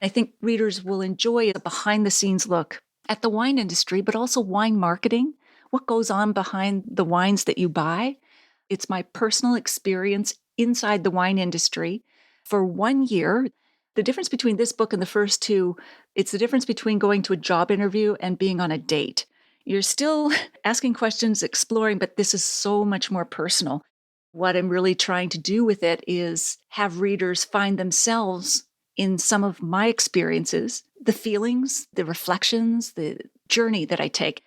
I think readers will enjoy a behind-the-scenes look at the wine industry, but also wine marketing, what goes on behind the wines that you buy. It's my personal experience inside the wine industry for 1 year. The difference between this book and the first two, it's the difference between going to a job interview and being on a date. You're still asking questions, exploring, but this is so much more personal. What I'm really trying to do with it is have readers find themselves in some of my experiences, the feelings, the reflections, the journey that I take.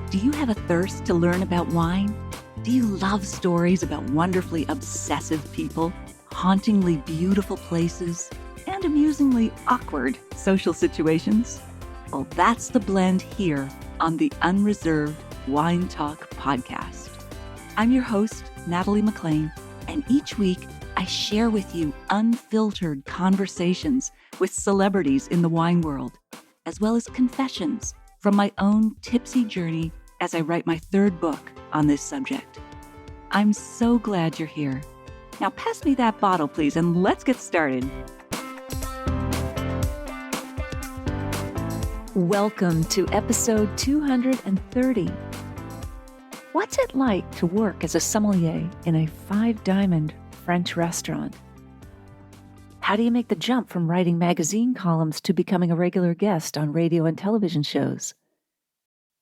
Do you have a thirst to learn about wine? Do you love stories about wonderfully obsessive people, hauntingly beautiful places, and amusingly awkward social situations? Well, that's the blend here on the Unreserved Wine Talk podcast. I'm your host, Natalie McLean, and each week I share with you unfiltered conversations with celebrities in the wine world, as well as confessions from my own tipsy journey as I write my third book on this subject. I'm so glad you're here. Now pass me that bottle, please, and let's get started. Welcome to episode 230. What's it like to work as a sommelier in a 5-diamond French restaurant? How do you make the jump from writing magazine columns to becoming a regular guest on radio and television shows?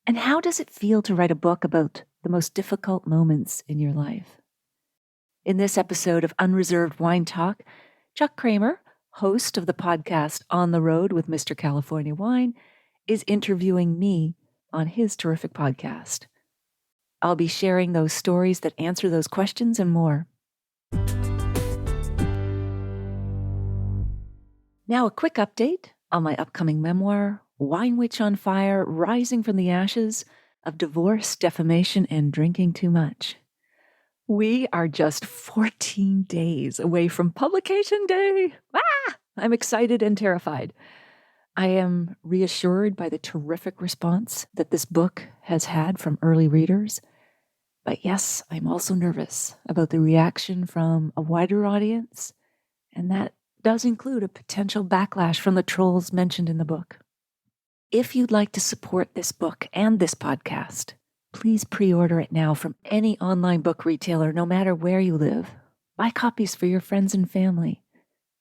And how does it feel to write a book about the most difficult moments in your life? In this episode of Unreserved Wine Talk, Chuck Cramer, host of the podcast On the Road with Mr. California Wine, is interviewing me on his terrific podcast. I'll be sharing those stories that answer those questions and more. Now, a quick update on my upcoming memoir, Wine Witch on Fire, Rising from the Ashes of Divorce, Defamation, and Drinking Too Much. We are just 14 days away from publication day. I'm excited and terrified. I am reassured by the terrific response that this book has had from early readers. But yes, I'm also nervous about the reaction from a wider audience, and that does include a potential backlash from the trolls mentioned in the book. If you'd like to support this book and this podcast, please pre-order it now from any online book retailer, no matter where you live. Buy copies for your friends and family.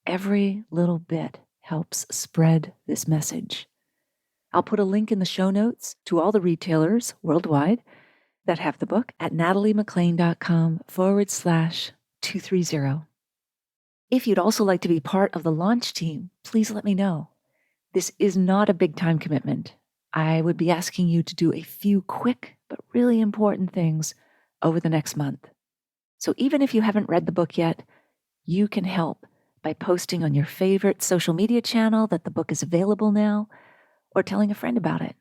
Every little bit helps spread this message. I'll put a link in the show notes to all the retailers worldwide that have the book at nataliemclean.com/230. If you'd also like to be part of the launch team, please let me know. This is not a big time commitment. I would be asking you to do a few quick but really important things over the next month. So even if you haven't read the book yet, you can help by posting on your favorite social media channel that the book is available now, or telling a friend about it.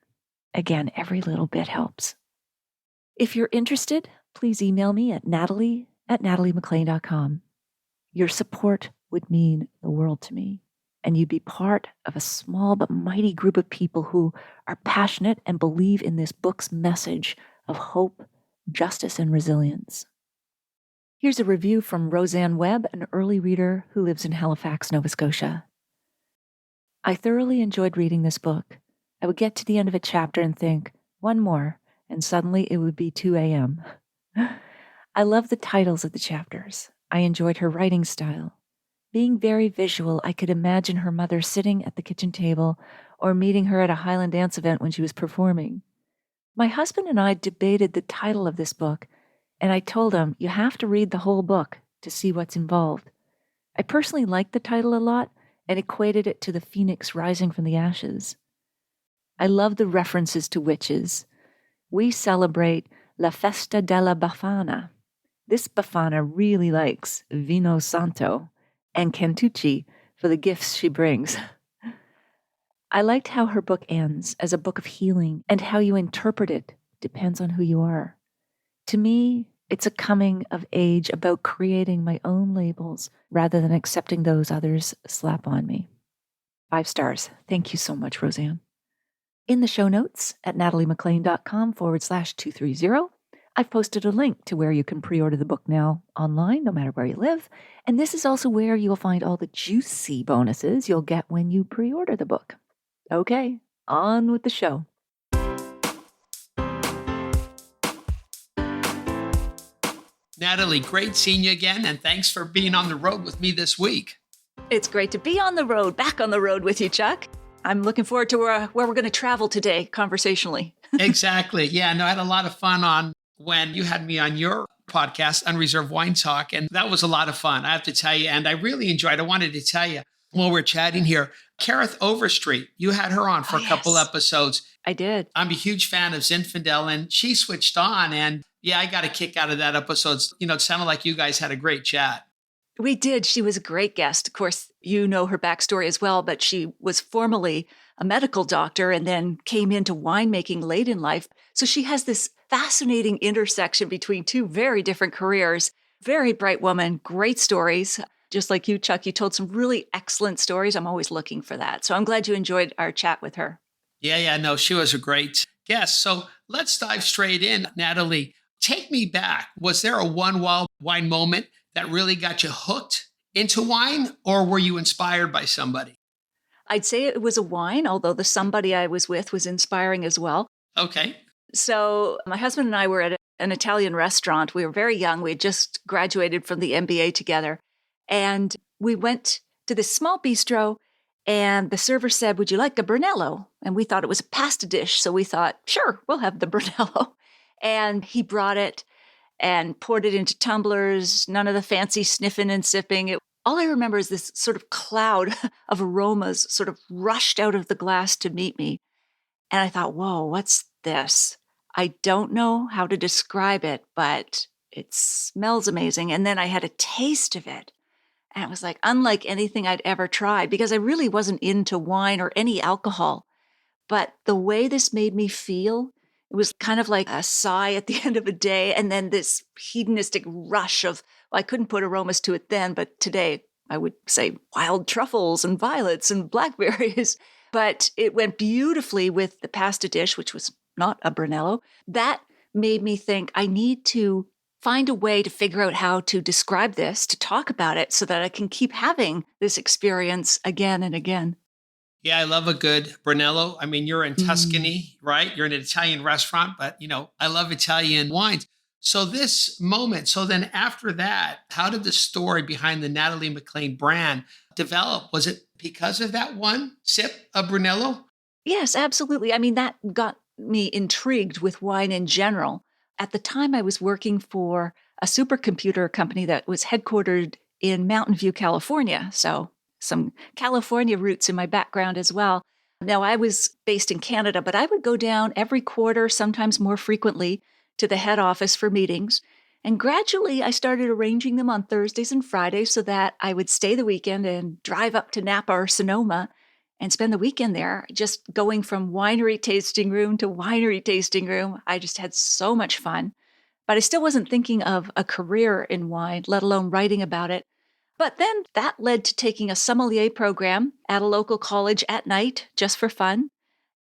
Again, every little bit helps. If you're interested, please email me at natalie@nataliemclean.com. Your support would mean the world to me, and you'd be part of a small but mighty group of people who are passionate and believe in this book's message of hope, justice, and resilience. Here's a review from Roseanne Webb, an early reader who lives in Halifax, Nova Scotia. I thoroughly enjoyed reading this book. I would get to the end of a chapter and think, one more, and suddenly it would be 2 a.m. I love the titles of the chapters. I enjoyed her writing style. Being very visual, I could imagine her mother sitting at the kitchen table or meeting her at a Highland dance event when she was performing. My husband and I debated the title of this book, and I told him, you have to read the whole book to see what's involved. I personally liked the title a lot and equated it to the phoenix rising from the ashes. I love the references to witches. We celebrate La Festa della Befana. This Befana really likes Vino Santo and Cantucci for the gifts she brings. I liked how her book ends as a book of healing, and how you interpret it depends on who you are. To me, it's a coming of age about creating my own labels rather than accepting those others slap on me. 5 stars. Thank you so much, Roseanne. In the show notes at nataliemclean.com/230, I've posted a link to where you can pre-order the book now online, no matter where you live. And this is also where you'll find all the juicy bonuses you'll get when you pre-order the book. Okay, on with the show. Natalie, great seeing you again, and thanks for being on the road with me this week. It's great to be on the road, back on the road with you, Chuck. I'm looking forward to where we're going to travel today, conversationally. Exactly. Yeah, no, I had a lot of fun on when you had me on your podcast, Unreserved Wine Talk, and that was a lot of fun, I have to tell you. And I really enjoyed, I wanted to tell you, while we're chatting here, Kareth Overstreet, you had her on for a couple episodes. I did. I'm a huge fan of Zinfandel, and she switched on, and yeah, I got a kick out of that episode. You know, it sounded like you guys had a great chat. We did. She was a great guest. Of course, you know her backstory as well, but she was formerly a medical doctor and then came into winemaking late in life. So she has this fascinating intersection between two very different careers. Very bright woman, great stories. Just like you, Chuck, you told some really excellent stories. I'm always looking for that. So I'm glad you enjoyed our chat with her. Yeah, no, she was a great guest. So let's dive straight in. Natalie, take me back. Was there a one wild wine moment that really got you hooked into wine, or were you inspired by somebody? I'd say it was a wine, although the somebody I was with was inspiring as well. Okay. So my husband and I were at an Italian restaurant. We were very young. We had just graduated from the MBA together. And we went to this small bistro, and the server said, "Would you like a Brunello?" And we thought it was a pasta dish. So we thought, sure, we'll have the Brunello. And he brought it and poured it into tumblers, none of the fancy sniffing and sipping. All I remember is this sort of cloud of aromas sort of rushed out of the glass to meet me. And I thought, whoa, what's this? I don't know how to describe it, but it smells amazing. And then I had a taste of it. And it was like unlike anything I'd ever tried, because I really wasn't into wine or any alcohol. But the way this made me feel, it was kind of like a sigh at the end of a day, and then this hedonistic rush of, well, I couldn't put aromas to it then, but today I would say wild truffles and violets and blackberries. But it went beautifully with the pasta dish, which was not a Brunello. That made me think I need to find a way to figure out how to describe this, to talk about it, so that I can keep having this experience again and again. Yeah, I love a good Brunello. I mean, you're in Tuscany, right? You're in an Italian restaurant, but you know, I love Italian wines. So this moment, so then after that, how did the story behind the Natalie McLean brand develop? Was it because of that one sip of Brunello? Yes, absolutely. I mean, that got me intrigued with wine in general. At the time, I was working for a supercomputer company that was headquartered in Mountain View, California. So some California roots in my background as well. Now, I was based in Canada, but I would go down every quarter, sometimes more frequently, to the head office for meetings. And gradually, I started arranging them on Thursdays and Fridays so that I would stay the weekend and drive up to Napa or Sonoma and spend the weekend there, just going from winery tasting room to winery tasting room. I just had so much fun. But I still wasn't thinking of a career in wine, let alone writing about it. But then that led to taking a sommelier program at a local college at night, just for fun.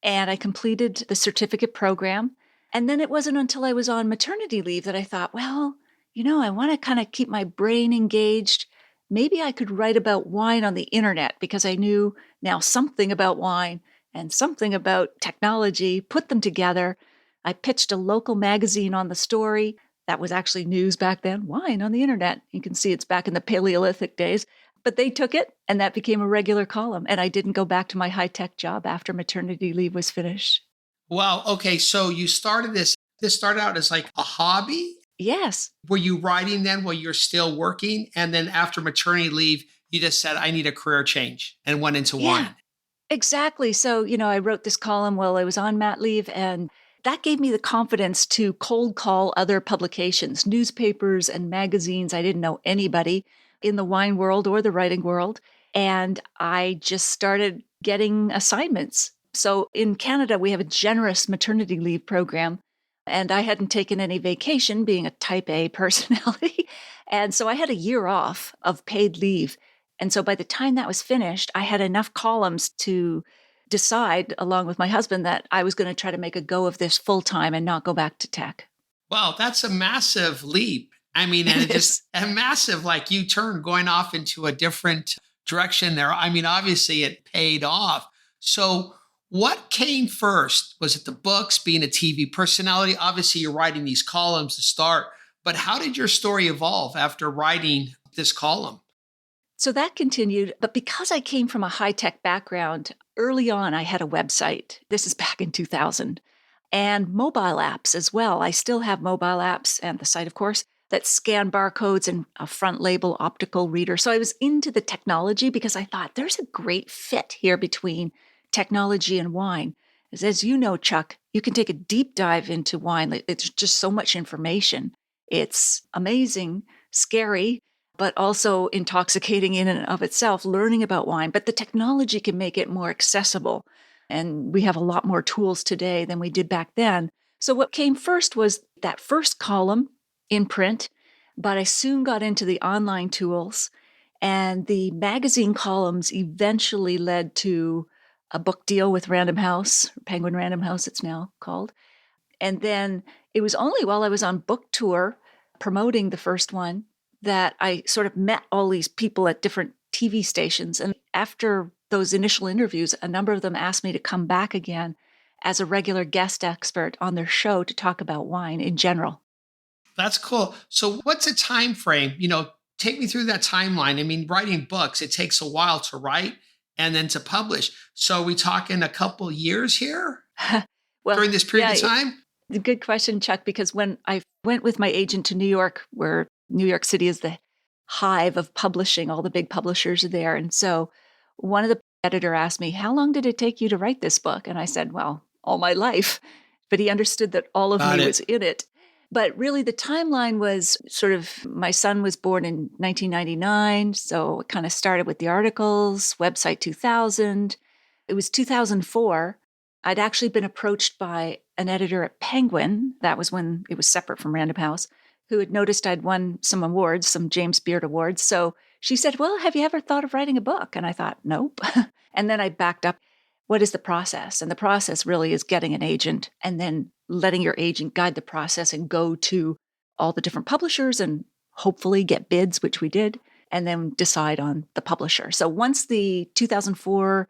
And I completed the certificate program. And then it wasn't until I was on maternity leave that I thought, well, I want to kind of keep my brain engaged. Maybe I could write about wine on the internet, because I knew now something about wine and something about technology, put them together. I pitched a local magazine on the story. That was actually news back then, wine on the internet. You can see it's back in the Paleolithic days. But they took it, and that became a regular column. And I didn't go back to my high-tech job after maternity leave was finished. Wow. Okay. So you started this started out as like a hobby. Yes. Were you writing then while you're still working? And then after maternity leave, you just said, I need a career change, and went into wine. Exactly. So, I wrote this column while I was on mat leave, and that gave me the confidence to cold call other publications, newspapers and magazines. I didn't know anybody in the wine world or the writing world. And I just started getting assignments. So in Canada, we have a generous maternity leave program. And I hadn't taken any vacation, being a type A personality. And so I had a year off of paid leave. And so by the time that was finished, I had enough columns to decide, along with my husband, that I was going to try to make a go of this full time and not go back to tech. Well, that's a massive leap. I mean, and it It just is. a massive like U-turn going off into a different direction there. I mean, obviously it paid off. So what came first? Was it the books, being a TV personality? Obviously, you're writing these columns to start, but how did your story evolve after writing this column? So that continued. But because I came from a high tech background, early on, I had a website. This is back in 2000 and mobile apps as well. I still have mobile apps and the site, of course, that scan barcodes and a front label optical reader. So I was into the technology because I thought there's a great fit here between technology and wine. As you know, Chuck, you can take a deep dive into wine. It's just so much information. It's amazing, scary, but also intoxicating in and of itself, learning about wine. But the technology can make it more accessible. And we have a lot more tools today than we did back then. So, what came first was that first column in print, but I soon got into the online tools. And the magazine columns eventually led to a book deal with Random House, Penguin Random House, it's now called. And then it was only while I was on book tour promoting the first one that I sort of met all these people at different TV stations. And after those initial interviews, a number of them asked me to come back again as a regular guest expert on their show to talk about wine in general. That's cool. So what's a time frame? Take me through that timeline. I mean, writing books, it takes a while to write and then to publish. So we talking a couple years here Well, during this period yeah, of time? good question, Chuck, because when I went with my agent to New York, where New York City is the hive of publishing, all the big publishers are there. And so one of the editor asked me, "How long did it take you to write this book?" And I said, "Well, all my life." But he understood that all of Got me it. was in it. But really, the timeline was sort of my son was born in 1999. So it kind of started with the articles, website 2000. It was 2004. I'd actually been approached by an editor at Penguin. That was when it was separate from Random House, who had noticed I'd won some awards, some James Beard awards. So she said, "Well, have you ever thought of writing a book?" And I thought, "Nope." And then I backed up. What is the process? And the process really is getting an agent and then letting your agent guide the process and go to all the different publishers and hopefully get bids, which we did, and then decide on the publisher. So once the 2004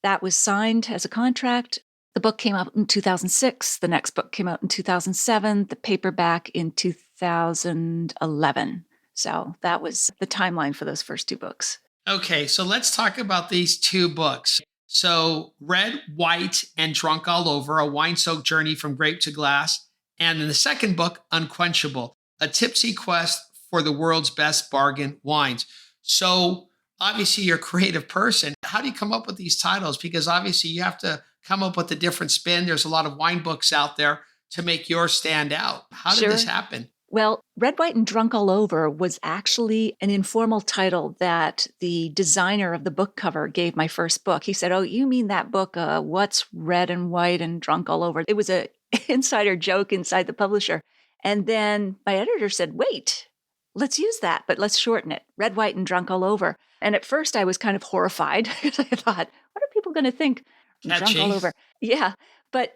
that was signed as a contract, the book came out in 2006. The next book came out in 2007, the paperback in 2011. So that was the timeline for those first two books. Okay, so let's talk about these two books. So, Red, White, and Drunk All Over, a wine soaked journey from grape to glass. And in the second book, Unquenchable, a tipsy quest for the world's best bargain wines. So, obviously, you're a creative person. How do you come up with these titles? Because obviously, you have to come up with a different spin. There's a lot of wine books out there to make yours stand out. How did this Sure. happen? Well, Red, White, and Drunk All Over was actually an informal title that the designer of the book cover gave my first book. He said, "Oh, you mean that book, What's Red and White and Drunk All Over?" It was a insider joke inside the publisher. And then my editor said, "Wait, let's use that, but let's shorten it. Red, White, and Drunk All Over." And at first I was kind of horrified because I thought, what are people going to think? Drunk all Catchy. over. Yeah. But,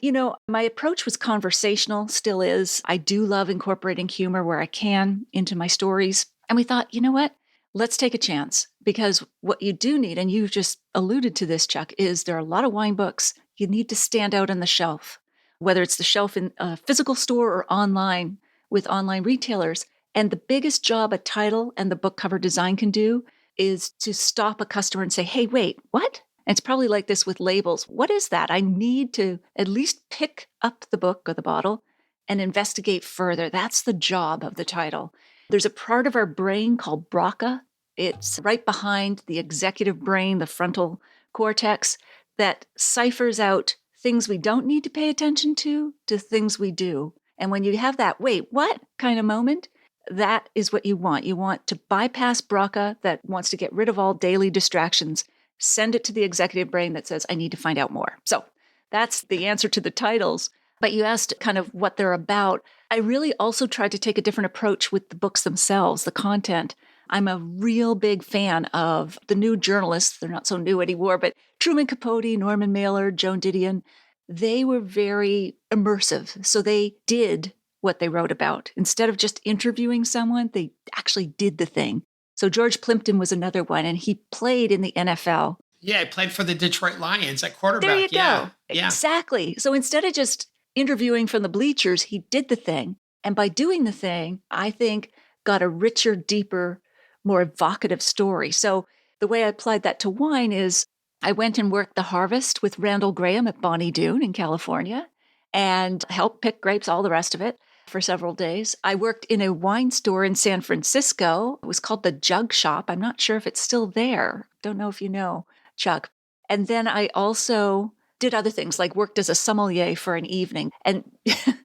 my approach was conversational, still is. I do love incorporating humor where I can into my stories. And we thought, you know what? Let's take a chance because what you do need, and you just alluded to this, Chuck, is there are a lot of wine books. You need to stand out on the shelf, whether it's the shelf in a physical store or online with online retailers. And the biggest job a title and the book cover design can do is to stop a customer and say, "Hey, wait, what?" And it's probably like this with labels. What is that? I need to at least pick up the book or the bottle and investigate further. That's the job of the title. There's a part of our brain called BRCA. It's right behind the executive brain, the frontal cortex, that ciphers out things we don't need to pay attention to things we do. And when you have that, "wait, what?" kind of moment, that is what you want. You want to bypass BRCA that wants to get rid of all daily distractions, send it to the executive brain that says, "I need to find out more." So that's the answer to the titles. But you asked kind of what they're about. I really also tried to take a different approach with the books themselves, the content. I'm a real big fan of the new journalists. They're not so new anymore, but Truman Capote, Norman Mailer, Joan Didion, they were very immersive. So they did what they wrote about. Instead of just interviewing someone, they actually did the thing. So George Plimpton was another one, and he played in the NFL. Yeah, I played for the Detroit Lions at There you quarterback. Yeah. go. Yeah. Exactly. So instead of just interviewing from the bleachers, he did the thing. And by doing the thing, I think got a richer, deeper, more evocative story. So the way I applied that to wine is I went and worked the harvest with Randall Graham at Bonnie Doon in California and helped pick grapes, all the rest of it, for several days. I worked in a wine store in San Francisco. It was called the Jug Shop. I'm not sure if it's still there. Don't know if you know, Chuck. And then I also did other things like worked as a sommelier for an evening. And that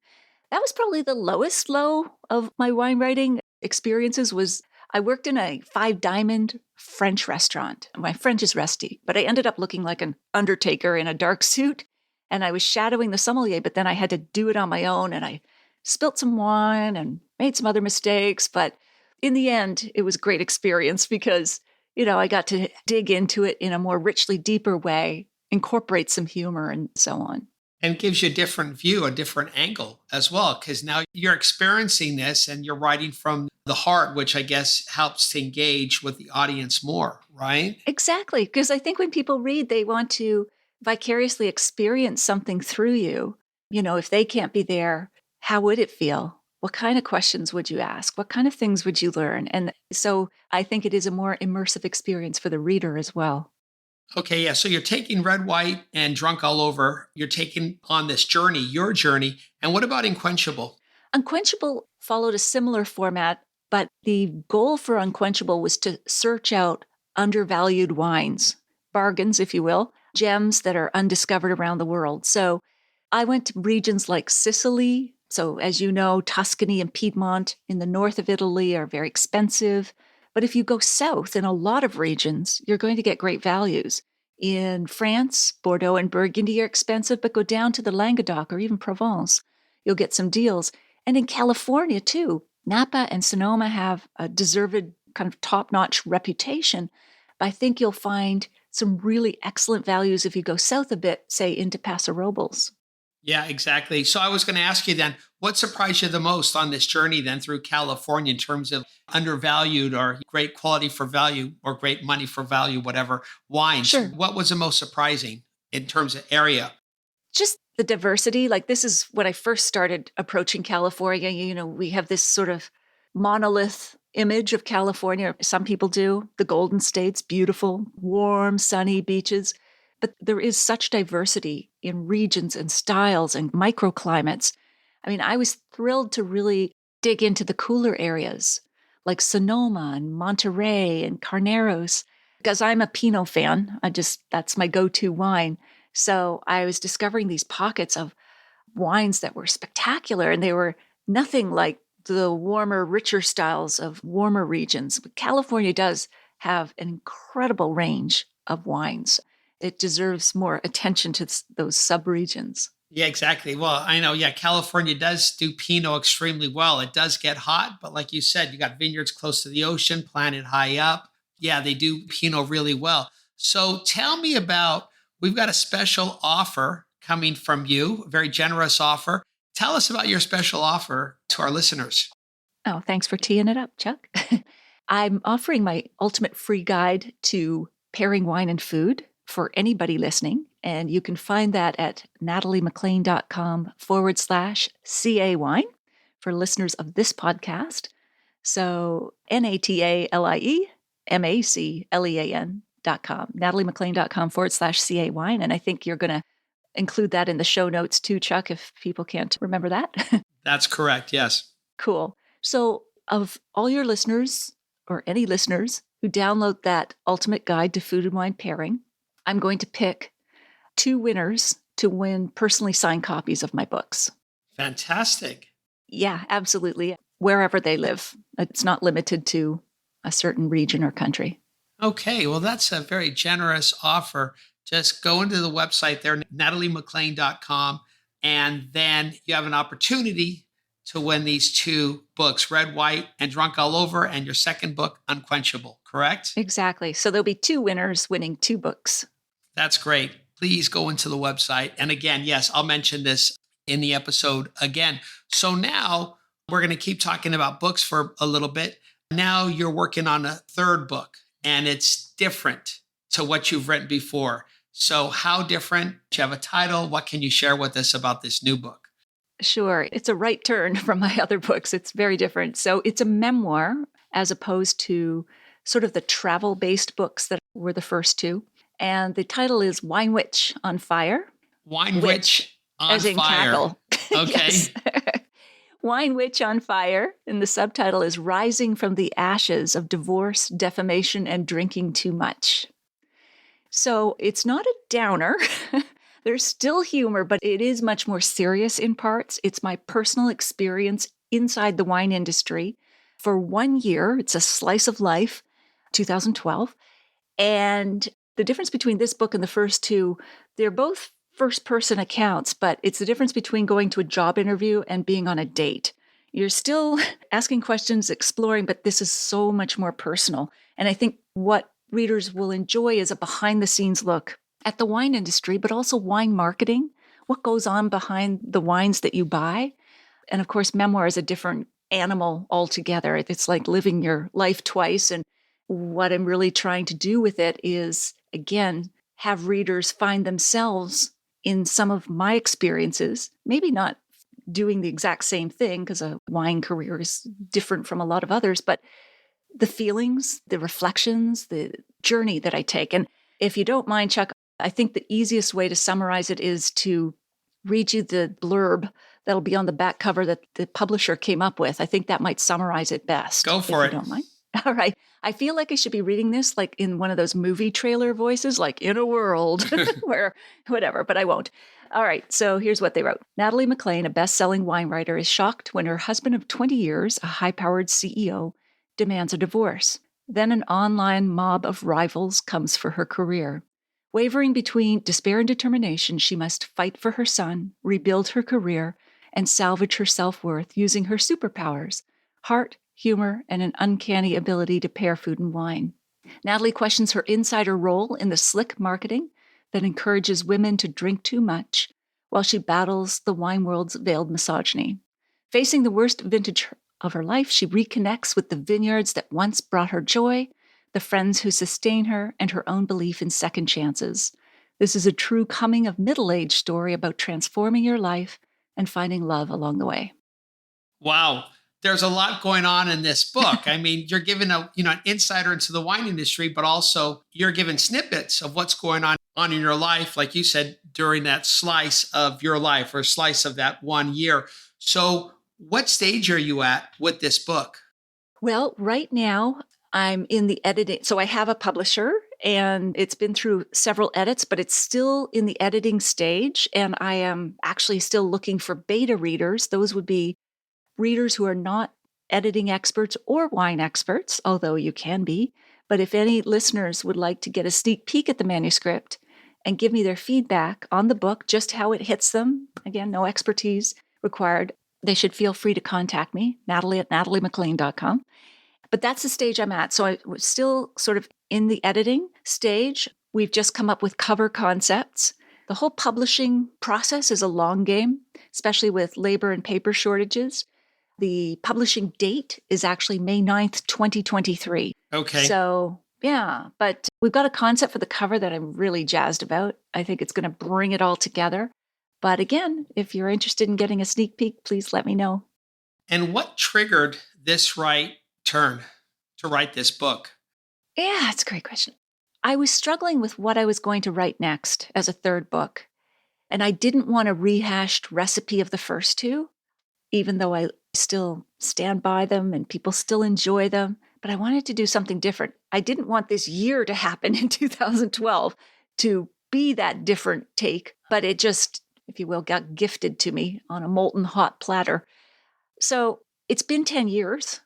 was probably the lowest low of my wine writing experiences was I worked in a 5-diamond French restaurant. My French is rusty, but I ended up looking like an undertaker in a dark suit. And I was shadowing the sommelier, but then I had to do it on my own. And I spilt some wine and made some other mistakes. But in the end, it was a great experience because, I got to dig into it in a more richly deeper way, incorporate some humor and so on. And gives you a different view, a different angle as well, because now you're experiencing this and you're writing from the heart, which I guess helps to engage with the audience more, right? Exactly. Because I think when people read, they want to vicariously experience something through you. If they can't be there, how would it feel? What kind of questions would you ask? What kind of things would you learn? And so I think it is a more immersive experience for the reader as well. Okay, yeah. So you're taking Red, White, and Drunk All Over. You're taking on this journey, your journey. And what about Unquenchable? Unquenchable followed a similar format, but the goal for Unquenchable was to search out undervalued wines, bargains, if you will, gems that are undiscovered around the world. So I went to regions like Sicily. So as you know, Tuscany and Piedmont in the north of Italy are very expensive. But if you go south in a lot of regions, you're going to get great values. In France, Bordeaux and Burgundy are expensive, but go down to the Languedoc or even Provence, you'll get some deals. And in California, too, Napa and Sonoma have a deserved kind of top-notch reputation. But I think you'll find some really excellent values if you go south a bit, say into Paso Robles. Yeah, exactly. So I was going to ask you then, what surprised you the most on this journey then through California in terms of undervalued or great quality for value or great money for value, whatever, wines? Sure. What was the most surprising in terms of area? Just the diversity. Like this is when I first started approaching California. We have this sort of monolith image of California. Some people do. The Golden States, beautiful, warm, sunny beaches. But there is such diversity in regions and styles and microclimates. I mean, I was thrilled to really dig into the cooler areas like Sonoma and Monterey and Carneros, because I'm a Pinot fan. That's my go-to wine. So I was discovering these pockets of wines that were spectacular, and they were nothing like the warmer, richer styles of warmer regions. But California does have an incredible range of wines. It deserves more attention to those subregions. Yeah, exactly. Well, I know, yeah, California does do Pinot extremely well. It does get hot, but like you said, you got vineyards close to the ocean, planted high up. Yeah, they do Pinot really well. So tell me about, we've got a special offer coming from you, a very generous offer. Tell us about your special offer to our listeners. Oh, thanks for teeing it up, Chuck. I'm offering my ultimate free guide to pairing wine and food for anybody listening. And you can find that at nataliemaclean.com/CA wine for listeners of this podcast. So Nataliemaclean.com, nataliemaclean.com/CA wine. And I think you're going to include that in the show notes too, Chuck, if people can't remember that. That's correct. Yes. Cool. So of all your listeners or any listeners who download that ultimate guide to food and wine pairing, I'm going to pick 2 winners to win personally signed copies of my books. Fantastic. Yeah, absolutely. Wherever they live. It's not limited to a certain region or country. Okay. Well, that's a very generous offer. Just go into the website there, nataliemaclean.com, and then you have an opportunity to win these 2 books, Red, White, and Drunk All Over, and your second book, Unquenchable, correct? Exactly. So there'll be 2 winners winning 2 books. That's great. Please go into the website. And again, yes, I'll mention this in the episode again. So now we're going to keep talking about books for a little bit. Now you're working on a third book and it's different to what you've written before. So how different? Do you have a title? What can you share with us about this new book? Sure. It's a right turn from my other books. It's very different. So it's a memoir as opposed to sort of the travel-based books that were the first two. And the title is Wine Witch on Fire. Wine Witch on as in Fire. Cackle. Okay. Wine Witch on Fire. And the subtitle is Rising from the Ashes of Divorce, Defamation, and Drinking Too Much. So it's not a downer. There's still humor, but it is much more serious in parts. It's my personal experience inside the wine industry. For 1 year, it's a slice of life, 2012. And the difference between this book and the first two, they're both first-person accounts, but it's the difference between going to a job interview and being on a date. You're still asking questions, exploring, but this is so much more personal. And I think what readers will enjoy is a behind-the-scenes look at the wine industry, but also wine marketing, what goes on behind the wines that you buy. And of course, memoir is a different animal altogether. It's like living your life twice. And what I'm really trying to do with it is, again, have readers find themselves in some of my experiences, maybe not doing the exact same thing because a wine career is different from a lot of others, but the feelings, the reflections, the journey that I take. And if you don't mind, Chuck, I think the easiest way to summarize it is to read you the blurb that'll be on the back cover that the publisher came up with. I think that might summarize it best. Go for it. If you don't mind. All right. I feel like I should be reading this like in one of those movie trailer voices, like in a world where whatever, but I won't. All right. So here's what they wrote. Natalie McLean, a best-selling wine writer, is shocked when her husband of 20 years, a high-powered CEO, demands a divorce. Then an online mob of rivals comes for her career. Wavering between despair and determination, she must fight for her son, rebuild her career, and salvage her self-worth using her superpowers, heart, humor, and an uncanny ability to pair food and wine. Natalie questions her insider role in the slick marketing that encourages women to drink too much while she battles the wine world's veiled misogyny. Facing the worst vintage of her life, she reconnects with the vineyards that once brought her joy, the friends who sustain her, and her own belief in second chances. This is a true coming of middle-age story about transforming your life and finding love along the way. Wow. There's a lot going on in this book. I mean, you're giving an insider into the wine industry, but also you're giving snippets of what's going on in your life, like you said, during that slice of your life or slice of that 1 year. So what stage are you at with this book? Well, right now I'm in the editing. So I have a publisher and it's been through several edits, but it's still in the editing stage. And I am actually still looking for beta readers. Those would be readers who are not editing experts or wine experts, although you can be. But if any listeners would like to get a sneak peek at the manuscript and give me their feedback on the book, just how it hits them, again, no expertise required, they should feel free to contact me, Natalie@nataliemclean.com. But that's the stage I'm at. So I was still sort of in the editing stage. We've just come up with cover concepts. The whole publishing process is a long game, especially with labor and paper shortages. The publishing date is actually May 9th, 2023. Okay. So, yeah, but we've got a concept for the cover that I'm really jazzed about. I think it's going to bring it all together. But again, if you're interested in getting a sneak peek, please let me know. And what triggered this right turn to write this book? Yeah, it's a great question. I was struggling with what I was going to write next as a third book. And I didn't want a rehashed recipe of the first two, even though I still stand by them and people still enjoy them. But I wanted to do something different. I didn't want this year to happen in 2012 to be that different take, but it just, if you will, got gifted to me on a molten hot platter. So it's been 10 years,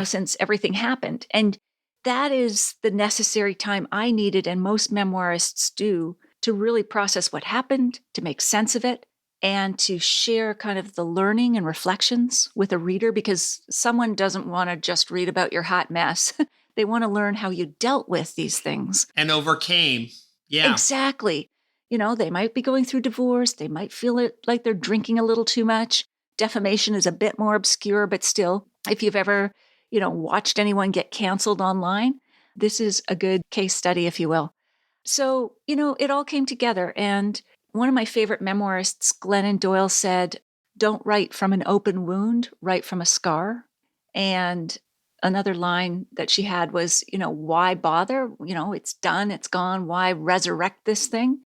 since everything happened. And that is the necessary time I needed, and most memoirists do, to really process what happened, to make sense of it, and to share kind of the learning and reflections with a reader, because someone doesn't want to just read about your hot mess. They want to learn how you dealt with these things. And overcame. Yeah. Exactly. They might be going through divorce. They might feel it like they're drinking a little too much. Defamation is a bit more obscure, but still, if you've ever, watched anyone get canceled online, this is a good case study, if you will. So, it all came together. And one of my favorite memoirists, Glennon Doyle, said, "Don't write from an open wound, write from a scar." And another line that she had was, why bother? It's done, it's gone. Why resurrect this thing?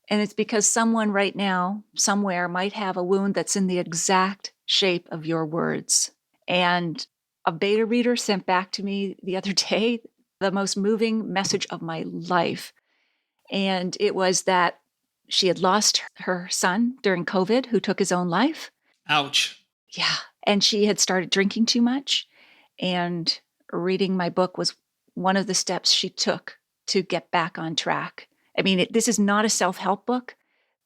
And it's because someone right now, somewhere, might have a wound that's in the exact shape of your words. And a beta reader sent back to me the other day the most moving message of my life. And it was that she had lost her son during COVID, who took his own life. Ouch. Yeah. And she had started drinking too much. And reading my book was one of the steps she took to get back on track. I mean, this is not a self-help book,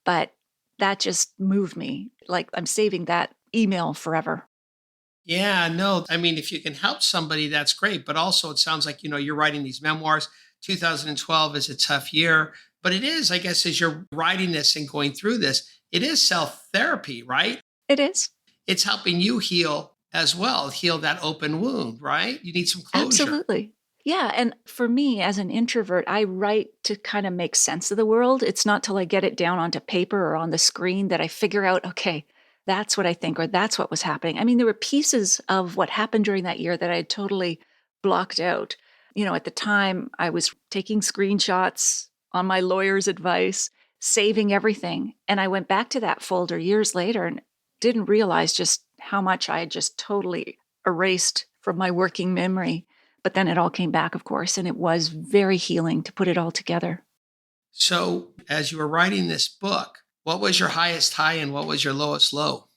but that just moved me. Like, I'm saving that email forever. Yeah, no. I mean, if you can help somebody, that's great. But also, it sounds like, you're writing these memoirs. 2012 is a tough year, but it is, I guess, as you're writing this and going through this, it is self-therapy, right? It is. It's helping you heal as well, heal that open wound, right? You need some closure. Absolutely. Yeah. And for me, as an introvert, I write to kind of make sense of the world. It's not till I get it down onto paper or on the screen that I figure out, okay, that's what I think, or that's what was happening. I mean, there were pieces of what happened during that year that I had totally blocked out. At the time, I was taking screenshots on my lawyer's advice, saving everything. And I went back to that folder years later and didn't realize just how much I had just totally erased from my working memory. But then it all came back, of course, and it was very healing to put it all together. So, as you were writing this book, what was your highest high and what was your lowest low?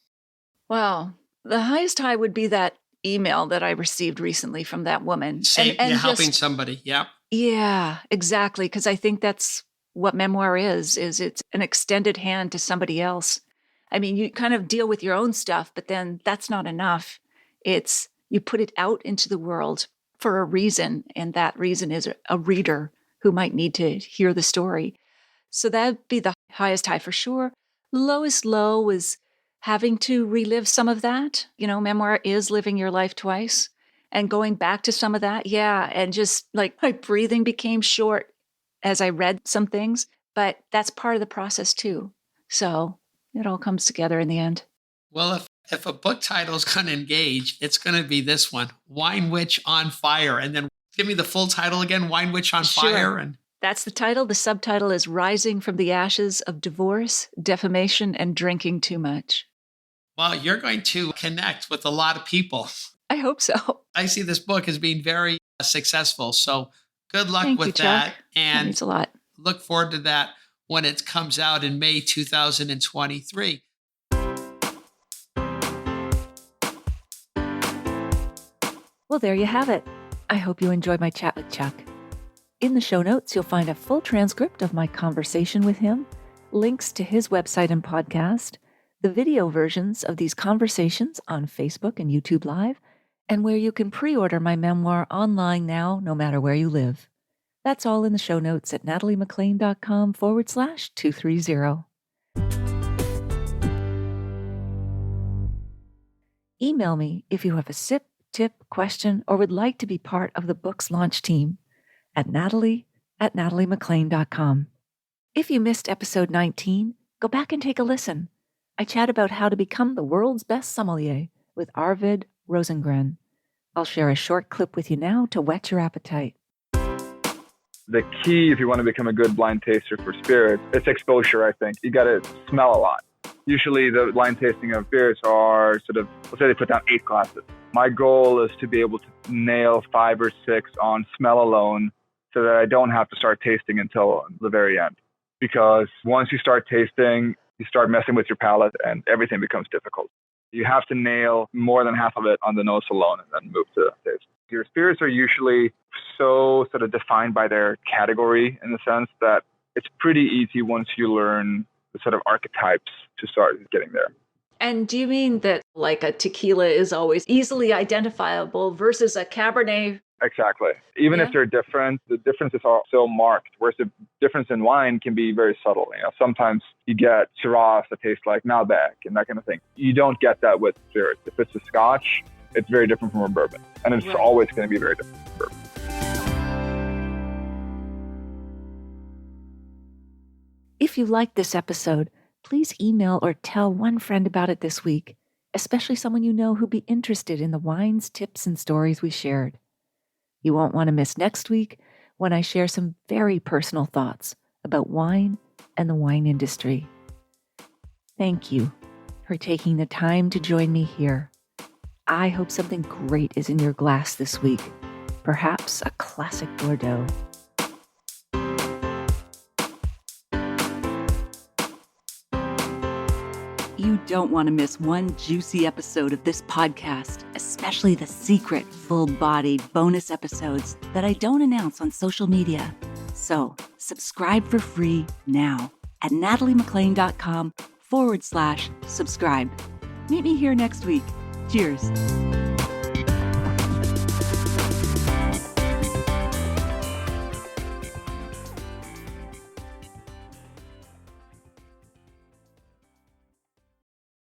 Well, the highest high would be that email that I received recently from that woman. And helping somebody. Yeah. Yeah, exactly. Because I think that's what memoir is it's an extended hand to somebody else. I mean, you kind of deal with your own stuff, but then that's not enough. It's you put it out into the world for a reason, and that reason is a reader who might need to hear the story. So that'd be the highest high for sure. Lowest low was having to relive some of that. Memoir is living your life twice. And going back to some of that, yeah, and just like my breathing became short as I read some things, but that's part of the process too. So it all comes together in the end. Well, if a book title is going to engage, it's going to be this one, Wine Witch on Fire. And then give me the full title again, Wine Witch on Sure. Fire. And that's the title. The subtitle is Rising from the Ashes of Divorce, Defamation, and Drinking Too Much. Well, you're going to connect with a lot of people. I hope so. I see this book as being very successful. So good luck Thank with you, that. Chuck. And that means a lot. Look forward to that when it comes out in May 2023. Well, there you have it. I hope you enjoyed my chat with Chuck. In the show notes, you'll find a full transcript of my conversation with him, links to his website and podcast, the video versions of these conversations on Facebook and YouTube Live, and where you can pre-order my memoir online now, no matter where you live. That's all in the show notes at nataliemclean.com/230. Email me if you have a sip, tip, question, or would like to be part of the book's launch team at natalie@nataliemclean.com. If you missed episode 19, go back and take a listen. I chat about how to become the world's best sommelier with Arvid Rosengren. I'll share a short clip with you now to whet your appetite. The key, if you want to become a good blind taster for spirits, it's exposure, I think. You got to smell a lot. Usually the blind tasting of spirits are sort of, let's say they put down 8 glasses. My goal is to be able to nail 5 or 6 on smell alone so that I don't have to start tasting until the very end. Because once you start tasting, you start messing with your palate and everything becomes difficult. You have to nail more than half of it on the nose alone and then move to taste. Your spirits are usually so sort of defined by their category in the sense that it's pretty easy once you learn the sort of archetypes to start getting there. And do you mean that like a tequila is always easily identifiable versus a Cabernet Exactly. Even if they're different, the differences are so marked, whereas the difference in wine can be very subtle. Sometimes you get Shiraz that tastes like Malbec and that kind of thing. You don't get that with spirits. If it's a Scotch, it's very different from a bourbon. And it's always going to be very different from bourbon. If you liked this episode, please email or tell one friend about it this week, especially someone you know who'd be interested in the wines, tips, and stories we shared. You won't want to miss next week when I share some very personal thoughts about wine and the wine industry. Thank you for taking the time to join me here. I hope something great is in your glass this week, perhaps a classic Bordeaux. You don't want to miss one juicy episode of this podcast, especially the secret, full-bodied bonus episodes that I don't announce on social media. So, subscribe for free now at nataliemclean.com/subscribe. Meet me here next week. Cheers.